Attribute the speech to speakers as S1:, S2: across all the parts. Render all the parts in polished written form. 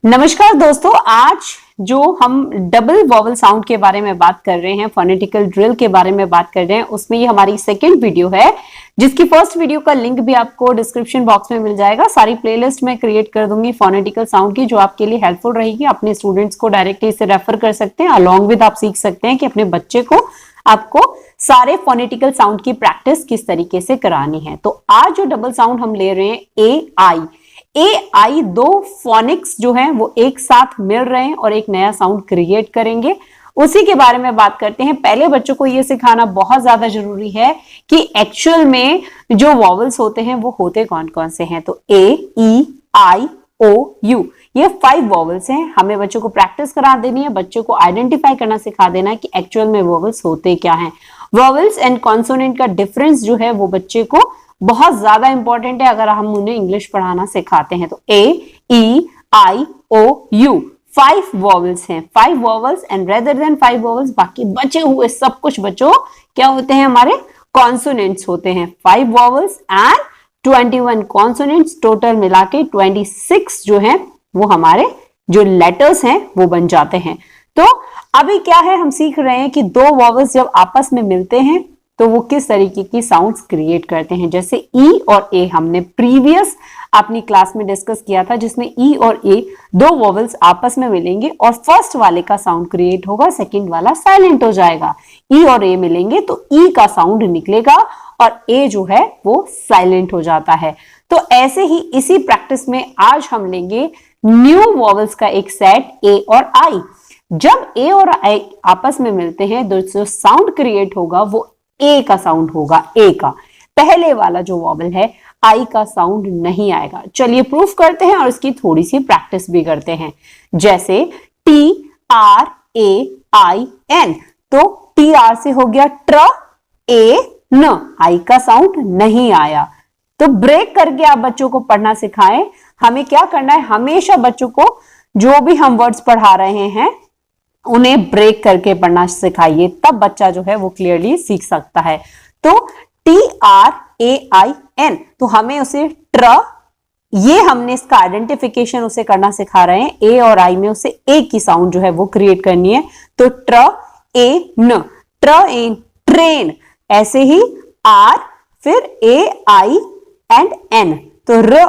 S1: नमस्कार दोस्तों, आज जो हम डबल वॉवल साउंड के बारे में बात कर रहे हैं, फोनेटिकल ड्रिल के बारे में बात कर रहे हैं, उसमें ये हमारी सेकंड वीडियो है, जिसकी फर्स्ट वीडियो का लिंक भी आपको डिस्क्रिप्शन बॉक्स में मिल जाएगा। सारी प्लेलिस्ट मैं क्रिएट कर दूंगी फोनेटिकल साउंड की, जो आपके लिए हेल्पफुल रहेगी। अपने स्टूडेंट्स को डायरेक्टली इसे रेफर कर सकते हैं, अलॉन्ग विद आप सीख सकते हैं कि अपने बच्चे को आपको सारे फोनेटिकल साउंड की प्रैक्टिस किस तरीके से करानी है। तो आज जो डबल साउंड हम ले रहे हैं, ए आई दो फोनिक्स जो हैं वो एक साथ मिल रहे हैं और एक नया साउंड क्रिएट करेंगे, उसी के बारे में बात करते हैं। पहले बच्चों को ये सिखाना बहुत ज्यादा जरूरी है कि एक्चुअल में जो वॉवल्स होते हैं वो होते कौन कौन से हैं। तो ए, ई, आई, ओ, यू, ये 5 वॉवल्स हैं। हमें बच्चों को प्रैक्टिस करा देनी है, बच्चों को आइडेंटिफाई करना सिखा देना है कि एक्चुअल में वॉवल्स होते क्या हैं। वॉवल्स एंड कॉन्सोनेंट का डिफरेंस जो है वो बच्चे को बहुत ज्यादा इंपॉर्टेंट है अगर हम उन्हें इंग्लिश पढ़ाना सिखाते हैं। तो ए, ई, आई, ओ, यू 5 वॉवल्स हैं, 5 vowels and rather than 5 vowels बाकी बचे हुए सब कुछ बच्चों क्या होते हैं, हमारे कॉन्सोनेंट्स होते हैं। 5 वॉवल्स एंड 21 कॉन्सोनेंट्स, टोटल मिला के 26 जो है वो हमारे जो लेटर्स हैं वो बन जाते हैं। तो अभी क्या है, हम सीख रहे हैं कि दो वॉवल्स जब आपस में मिलते हैं तो वो किस तरीके की साउंड्स क्रिएट करते हैं। जैसे ई और ए हमने प्रीवियस अपनी क्लास में डिस्कस किया था, जिसमें ई और ए दो वॉवल्स आपस में मिलेंगे और फर्स्ट वाले का साउंड क्रिएट होगा, सेकंड वाला साइलेंट हो जाएगा। ई और ए मिलेंगे तो ई का साउंड निकलेगा और ए जो है वो साइलेंट हो जाता है। तो ऐसे ही इसी प्रैक्टिस में आज हम लेंगे न्यू वॉवल्स का एक सेट, ए और आई। जब ए और आई आपस में मिलते हैं तो जो साउंड क्रिएट होगा वो ए का साउंड होगा, ए का। पहले वाला जो वॉवल है आई का साउंड नहीं आएगा। चलिए प्रूफ करते हैं और इसकी थोड़ी सी प्रैक्टिस भी करते हैं। जैसे T R A I N, तो टी आर से हो गया ट्र, ए न, आई का साउंड नहीं आया। तो ब्रेक करके आप बच्चों को पढ़ना सिखाएं। हमें क्या करना है, हमेशा बच्चों को जो भी हम वर्ड्स पढ़ा रहे हैं उन्हें ब्रेक करके पढ़ना सिखाइए, तब बच्चा जो है वो क्लियरली सीख सकता है। तो T R A I N, तो हमें उसे ट्र, ये हमने इसका आइडेंटिफिकेशन उसे करना सिखा रहे हैं। ए और आई में उसे ए की साउंड जो है वो क्रिएट करनी है। तो ट्र ए न, ट्र ए ट्रेन। ऐसे ही आर, फिर ए आई एंड एन, तो र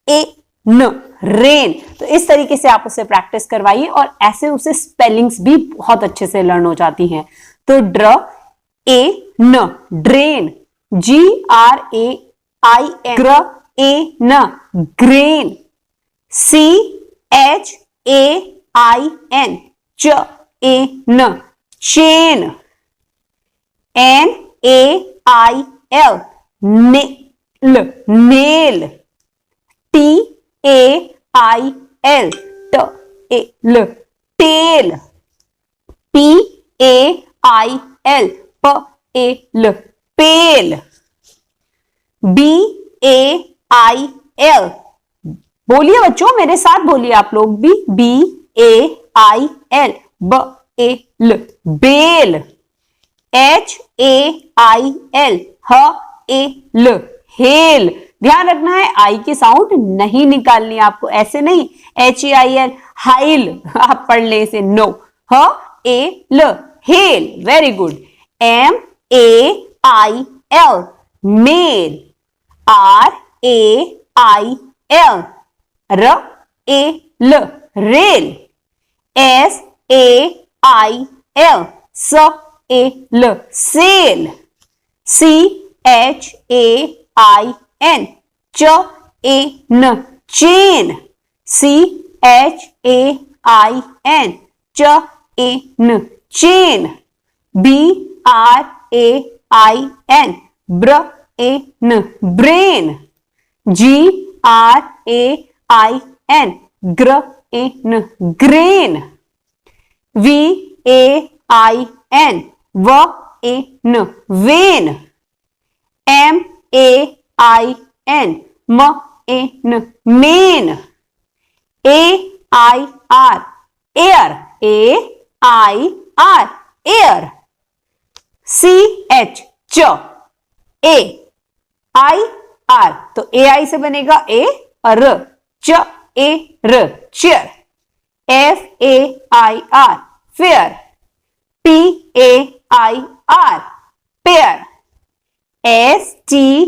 S1: ए न, रेन। तो इस तरीके से आप उसे प्रैक्टिस करवाइए और ऐसे उसे स्पेलिंग्स भी बहुत अच्छे से लर्न हो जाती हैं। तो ड्र ए न, drain, G R A I N, ग्र ए न, grain, C H A I N, च ए न, chain, N A I L, nail, nail, T A I L, ट ए ल, tail, P A I L, प ए ल, पेल, बी ए आई एल, बोलिए बच्चों मेरे साथ बोलिए आप लोग भी, बी ए आई एल, ब ए ल, bell, H A I L, ह ए ल, हेल। ध्यान रखना है आई की साउंड नहीं निकालनी आपको, ऐसे नहीं एच ए आई एल, हाइल आप पढ़ ले इसे, no, h A l, hail, very good. M A I L, mail, R A I L, r a l, rail, S A I L, s a l, sail, C H A I N, च ए न, chain, C H A I N, च ए न, chain, B R A I N, br a n, brain, G R A I N, ग्र ए न, grain, V A I N, v ए न, vain, M A I N, m a n, main, A I R, air, A I R, air, C H, ch, A I are, तो ए आई से बनेगा ए और र, च ए र, chair. F-A-I-R, fair. P-A-I-R, pair. S-T-A-I-R,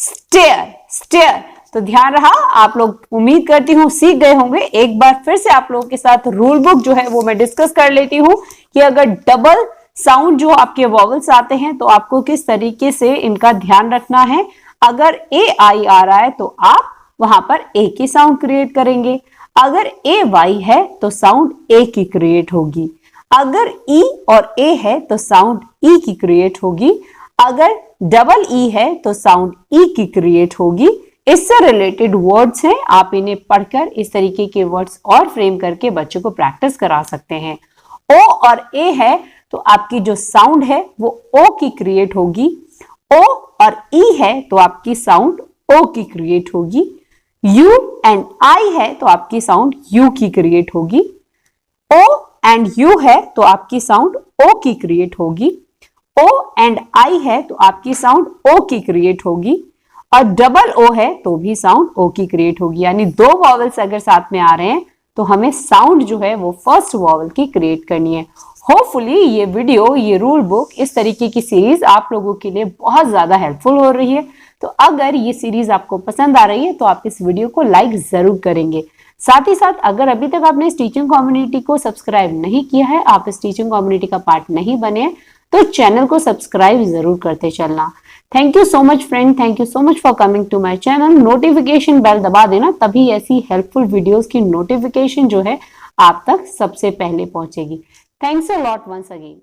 S1: stare, stare. तो ध्यान रहा, आप लोग उम्मीद करती हूँ सीख गए होंगे। एक बार फिर से आप लोगों के साथ रूल बुक जो है वो मैं डिस्कस कर लेती हूँ कि अगर डबल साउंड जो आपके वॉवल्स आते हैं तो आपको किस तरीके से इनका ध्यान रखना है। अगर ए आई आ रहा है तो आप वहां पर ए की साउंड क्रिएट करेंगे। अगर ए वाई है तो साउंड ए की क्रिएट होगी। अगर ई और ए है तो साउंड ई की क्रिएट होगी। अगर डबल ई है तो साउंड ई की क्रिएट होगी। इससे रिलेटेड वर्ड्स हैं, आप इन्हें पढ़कर इस तरीके के वर्ड्स और फ्रेम करके बच्चों को प्रैक्टिस करा सकते हैं। ओ और ए है तो आपकी जो साउंड है वो ओ की क्रिएट होगी। ओ और ई है तो आपकी साउंड ओ की क्रिएट होगी। यू एंड आई है तो आपकी साउंड यू की क्रिएट होगी। ओ एंड यू है तो आपकी साउंड ओ की क्रिएट होगी। ओ एंड आई है तो आपकी साउंड ओ की क्रिएट होगी। और डबल ओ है तो भी साउंड ओ की क्रिएट होगी। यानी दो वॉवल्स अगर साथ में आ रहे हैं तो हमें साउंड जो है वो फर्स्ट वॉवल की क्रिएट करनी है। होपफुली ये वीडियो, ये रूल बुक, इस तरीके की सीरीज आप लोगों के लिए बहुत ज्यादा हेल्पफुल हो रही है। तो अगर ये सीरीज आपको पसंद आ रही है तो आप इस वीडियो को लाइक जरूर करेंगे। साथ ही साथ अगर अभी तक आपने इस टीचिंग कम्युनिटी को सब्सक्राइब नहीं किया है, आप इस टीचिंग कम्युनिटी का पार्ट नहीं बने हैं, तो चैनल को सब्सक्राइब जरूर करते चलना। Thank you so much friend, thank you so much for coming to my channel. Notification bell दबा देना, तभी ऐसी हेल्पफुल वीडियोस की नोटिफिकेशन जो है आप तक सबसे पहले पहुंचेगी। Thanks a lot once again.